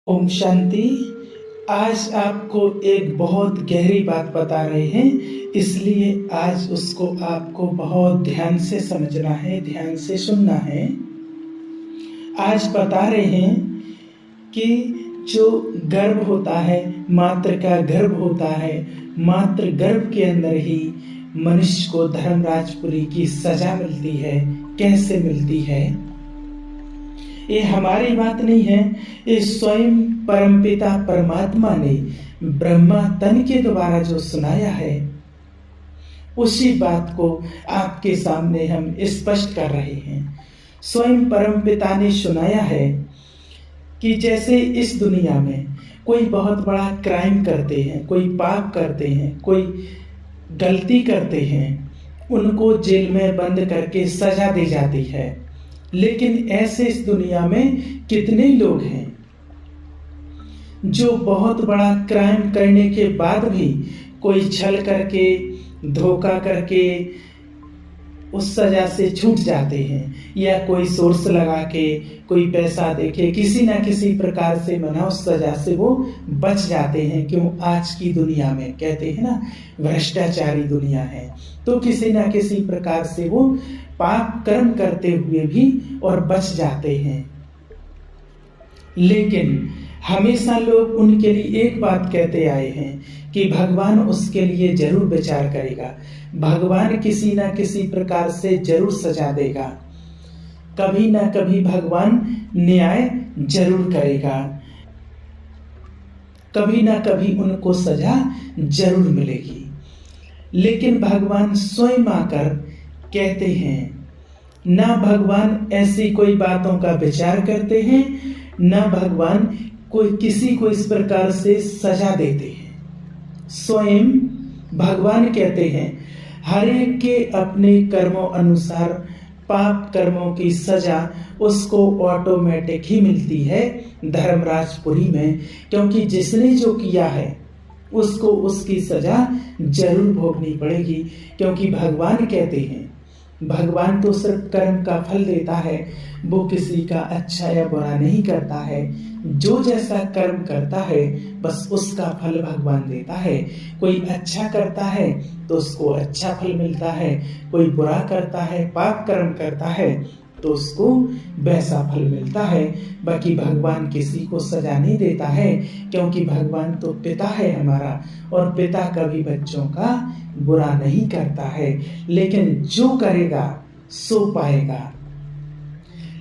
ओम शांति। आज आपको एक बहुत गहरी बात बता रहे हैं, इसलिए आज उसको आपको बहुत ध्यान से समझना है, ध्यान से सुनना है। आज बता रहे हैं कि जो गर्भ होता है, मात्र का गर्भ होता है, मात्र गर्भ के अंदर ही मनुष्य को धर्मराजपुरी की सजा मिलती है। कैसे मिलती है? ये हमारी बात नहीं है, ये स्वयं परमपिता परमात्मा ने ब्रह्मा तन के द्वारा जो सुनाया है, उसी बात को आपके सामने हम स्पष्ट कर रहे हैं। स्वयं परमपिता ने सुनाया है कि जैसे इस दुनिया में कोई बहुत बड़ा क्राइम करते हैं, कोई पाप करते हैं, कोई गलती करते हैं, उनको जेल में बंद करके सजा दी जाती है। लेकिन ऐसे इस दुनिया में कितने लोग हैं जो बहुत बड़ा क्राइम करने के बाद भी कोई छल करके, धोखा करके उस सजा से छूट जाते हैं, या कोई सोर्स लगा के, कोई पैसा देके, किसी ना किसी प्रकार से मना उस सजा से वो बच जाते हैं। क्यों? आज की दुनिया में कहते हैं ना, भ्रष्टाचारी दुनिया है, तो किसी ना किसी प्रकार से वो पाप कर्म करते हुए भी और बच जाते हैं। लेकिन हमेशा लोग उनके लिए एक बात कहते आए हैं कि भगवान उसके लिए जरूर विचार करेगा, भगवान किसी ना किसी प्रकार से जरूर सजा देगा, कभी ना कभी भगवान न्याय जरूर करेगा, कभी ना कभी उनको सजा जरूर मिलेगी। लेकिन भगवान स्वयं आकर कहते हैं, ना भगवान ऐसी कोई बातों का विचार करते हैं, ना भगवान कोई किसी को इस प्रकार से सजा देते हैं। स्वयं भगवान कहते हैं, हर एक के अपने कर्मों अनुसार पाप कर्मों की सजा उसको ऑटोमेटिक ही मिलती है धर्मराजपुरी में, क्योंकि जिसने जो किया है उसको उसकी सजा जरूर भोगनी पड़ेगी। क्योंकि भगवान कहते हैं, भगवान तो सिर्फ कर्म का फल देता है, वो किसी का अच्छा या बुरा नहीं करता है। जो जैसा कर्म करता है बस उसका फल भगवान देता है। कोई अच्छा करता है तो उसको अच्छा फल मिलता है, कोई बुरा करता है, पाप कर्म करता है तो उसको वैसा फल मिलता है। बाकी भगवान किसी को सजा नहीं देता है, क्योंकि भगवान तो पिता है हमारा, और पिता कभी बच्चों का बुरा नहीं करता है, लेकिन जो करेगा सो पाएगा।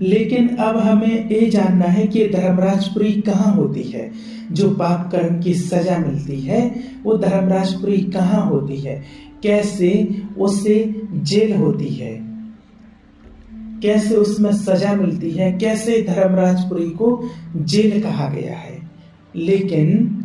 लेकिन अब हमें ये जानना है कि धर्मराजपुरी कहाँ होती है, जो पाप कर्म की सजा मिलती है वो धर्मराजपुरी कहाँ होती है, कैसे उसे जेल होती है, कैसे उसमें सजा मिलती है, कैसे धर्मराजपुरी को जेल कहा गया है। लेकिन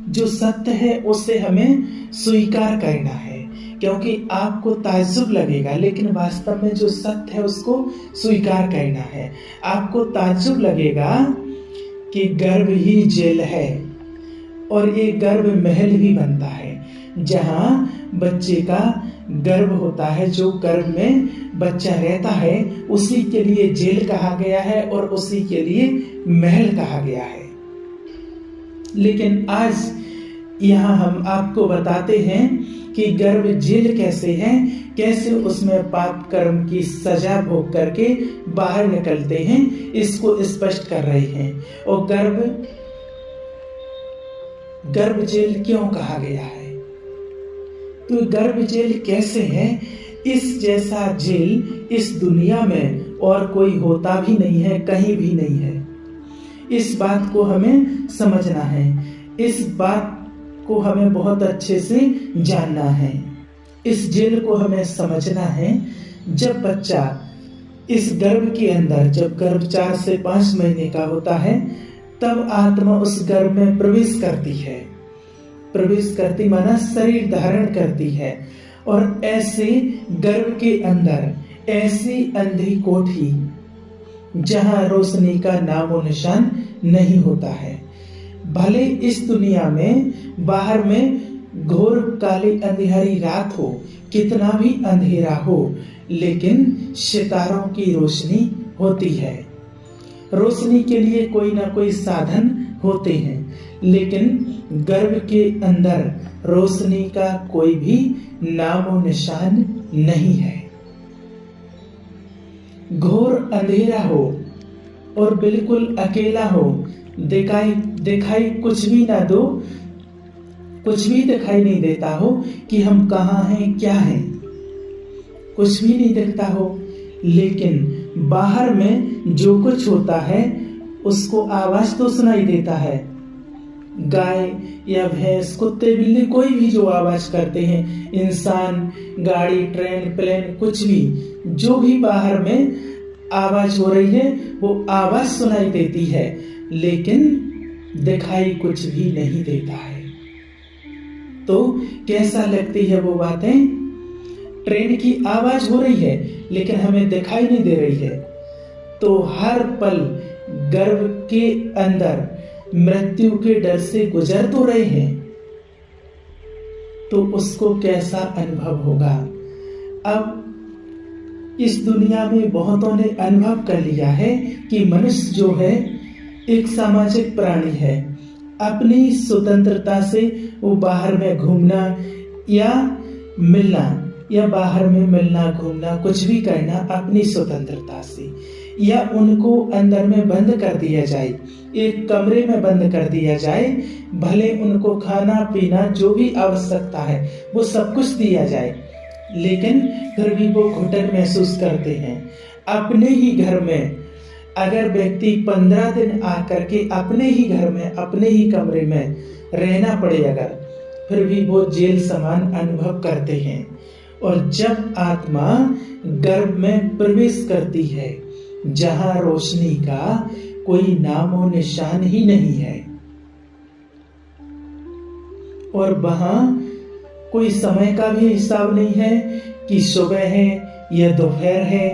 जो सत्य है उसे हमें स्वीकार करना है, क्योंकि आपको ताज्जुब लगेगा, लेकिन वास्तव में जो सत्य है उसको स्वीकार करना है। आपको ताज्जुब लगेगा कि गर्भ ही जेल है, और ये गर्भ महल भी बनता है, जहाँ बच्चे का गर्भ होता है, जो गर्भ में बच्चा रहता है उसी के लिए जेल कहा गया है और उसी के लिए महल कहा गया है। लेकिन आज यहाँ हम आपको बताते हैं कि गर्भ जेल कैसे है, कैसे उसमें पाप कर्म की सजा भोग करके बाहर निकलते हैं, इसको स्पष्ट कर रहे हैं। और गर्भ जेल क्यों कहा गया है, तो गर्भ जेल कैसे है? इस जैसा जेल इस दुनिया में और कोई होता भी नहीं है, कहीं भी नहीं है। इस बात को हमें समझना है, इस बात को हमें बहुत अच्छे से जानना है, इस जेल को हमें समझना है। जब बच्चा इस गर्भ के अंदर, जब गर्भ 4 से 5 महीने का होता है, तब आत्मा उस गर्भ में प्रवेश करती है। प्रवेश करती माना शरीर धारण करती है, और ऐसे गर्भ के अंदर ऐसी अंधी कोठी जहां रोशनी का नामो निशान नहीं होता है। भले इस दुनिया में बाहर में घोर काली अंधेरी रात हो, कितना भी अंधेरा हो, लेकिन सितारों की रोशनी होती है। रोशनी के लिए कोई ना कोई साधन होते हैं, लेकिन गर्भ के अंदर रोशनी का कोई भी नामो निशान नहीं है। घोर अंधेरा हो और बिल्कुल अकेला हो, दिखाई कुछ भी ना दो, कुछ भी दिखाई नहीं देता हो कि हम कहाँ हैं, क्या हैं, कुछ भी नहीं दिखता हो, लेकिन बाहर में जो कुछ होता है उसको आवाज तो सुनाई देता है। गाय या भैंस, कुत्ते, बिल्ली, कोई भी जो आवाज करते हैं, इंसान, गाड़ी, ट्रेन, प्लेन, कुछ भी, जो भी बाहर में आवाज हो रही है वो आवाज सुनाई देती है, लेकिन दिखाई कुछ भी नहीं देता है। तो कैसा लगती है वो बातें? ट्रेन की आवाज हो रही है लेकिन हमें दिखाई नहीं दे रही है। तो हर पल गर्भ के अंदर मृत्यु के डर से गुजर तो रहे हैं, तो उसको कैसा अनुभव होगा? अब इस दुनिया में बहुतों ने अनुभव कर लिया है कि मनुष्य जो है एक सामाजिक प्राणी है। अपनी स्वतंत्रता से वो बाहर में घूमना या मिलना, या बाहर में मिलना, घूमना, कुछ भी करना अपनी स्वतंत्रता से, या उनको अंदर में बंद कर दिया जाए, एक कमरे में बंद कर दिया जाए, भले उनको खाना पीना जो भी आवश्यकता है वो सब कुछ दिया जाए, लेकिन फिर भी वो घुटन महसूस करते हैं। अपने ही घर में अगर व्यक्ति 15 दिन आकर के अपने ही घर में, अपने ही कमरे में रहना पड़े अगर, फिर भी वो जेल समान अनुभव करते हैं। और जब आत्मा गर्भ में प्रवेश करती है जहां रोशनी का कोई नामो निशान ही नहीं है, और वहां कोई समय का भी हिसाब नहीं है कि सुबह है या दोपहर है,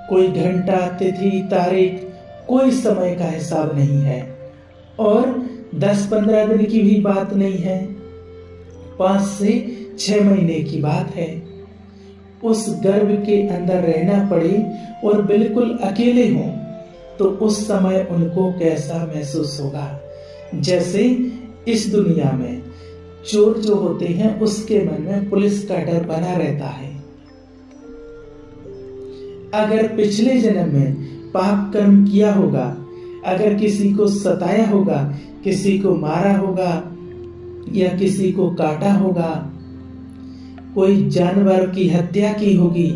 कोई घंटा, तिथि, तारीख, कोई समय का हिसाब नहीं है, और 10-15 दिन की भी बात नहीं है, 5 से 6 महीने की बात है। उस गर्भ के अंदर रहना पड़े और बिल्कुल अकेले हों, तो उस समय उनको कैसा महसूस होगा? जैसे इस दुनिया में चोर जो होते हैं उसके मन में पुलिस का डर बना रहता है। अगर पिछले जन्म में पाप कर्म किया होगा, अगर किसी को सताया होगा, किसी को मारा होगा या किसी को काटा होगा, कोई जानवर की हत्या की होगी,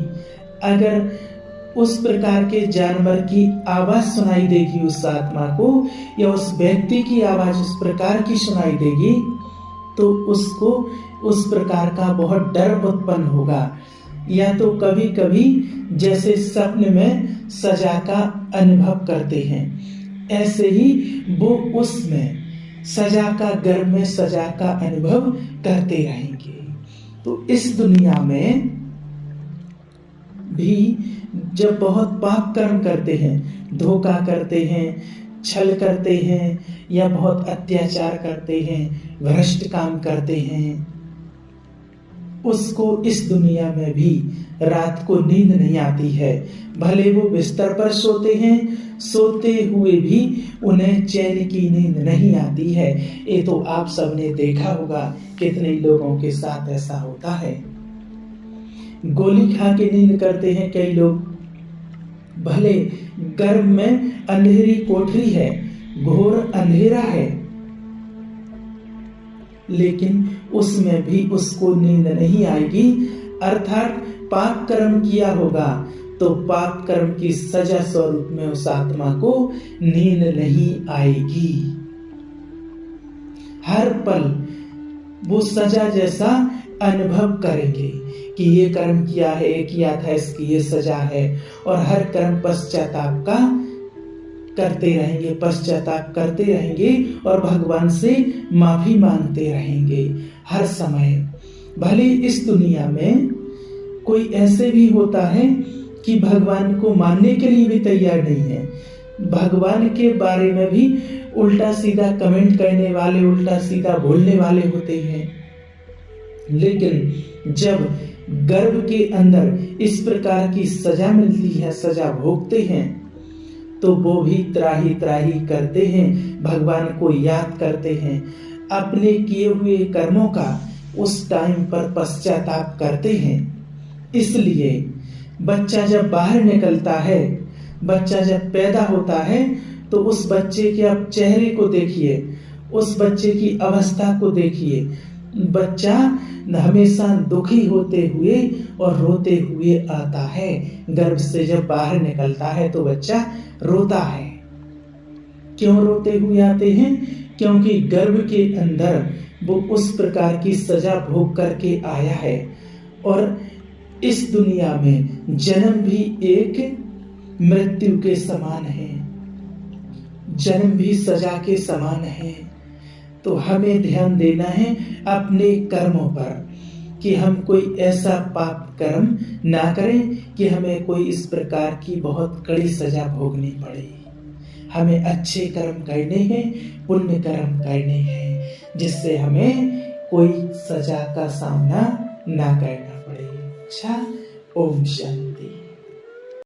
अगर उस प्रकार के जानवर की आवाज सुनाई देगी उस आत्मा को, या उस व्यक्ति की आवाज उस प्रकार की सुनाई देगी, तो उसको उस प्रकार का बहुत डर उत्पन्न होगा। या तो कभी कभी जैसे सपने में सजा का अनुभव करते हैं, ऐसे ही वो उसमें सजा का, गर्भ में सजा का अनुभव करते रहेंगे। तो इस दुनिया में भी जब बहुत पाप कर्म करते हैं, धोखा करते हैं, छल करते हैं, या बहुत अत्याचार करते हैं, भ्रष्ट काम करते हैं, उसको इस दुनिया में भी रात को नींद नहीं आती है। भले वो बिस्तर पर सोते हैं, सोते हुए भी उन्हें चैन की नींद नहीं आती है। ये तो आप सबने देखा होगा कितने लोगों के साथ ऐसा होता है। गोली खा के नींद करते हैं कई लोग, भले गर्भ में अंधेरी कोठरी है, घोर अंधेरा है, लेकिन उसमें भी उसको नींद नहीं आएगी। अर्थात पाप कर्म किया होगा तो पाप कर्म की सजा स्वरूप में उस आत्मा को नींद नहीं आएगी। हर पल वो सजा जैसा अनुभव करेंगे कि ये कर्म किया है, किया था, इसकी ये सजा है, और हर कर्म पश्चाताप का करते रहेंगे, पश्चाताप करते रहेंगे और भगवान से माफी मांगते रहेंगे हर समय। भले इस दुनिया में कोई ऐसे भी होता है कि भगवान को मानने के लिए भी तैयार नहीं है, भगवान के बारे में भी उल्टा सीधा कमेंट करने वाले, उल्टा सीधा बोलने वाले होते हैं। लेकिन जब गर्भ के अंदर इस प्रकार की सजा मिलती है, सजा भोगते हैं, तो वो भी त्राही त्राही करते हैं, भगवान को याद करते हैं, अपने किए हुए कर्मों का उस टाइम पर पश्चाताप करते हैं। इसलिए बच्चा जब बाहर निकलता है, बच्चा जब पैदा होता है, तो उस बच्चे के आप चेहरे को देखिए, उस बच्चे की अवस्था को देखिए। बच्चा हमेशा दुखी होते हुए और रोते हुए आता है। गर्भ से जब बाहर निकलता है तो बच्चा रोता है। क्यों रोते हुए आते हैं? क्योंकि गर्भ के अंदर वो उस प्रकार की सजा भोग करके आया है। और इस दुनिया में जन्म भी एक मृत्यु के समान है, जन्म भी सजा के समान है। तो हमें ध्यान देना है अपने कर्मों पर कि हम कोई ऐसा पाप कर्म ना करें कि हमें कोई इस प्रकार की बहुत कड़ी सजा भोगनी पड़े। हमें अच्छे कर्म करने हैं, पुण्य कर्म करने हैं, जिससे हमें कोई सजा का सामना ना करना पड़े। अच्छा, ओम शांति।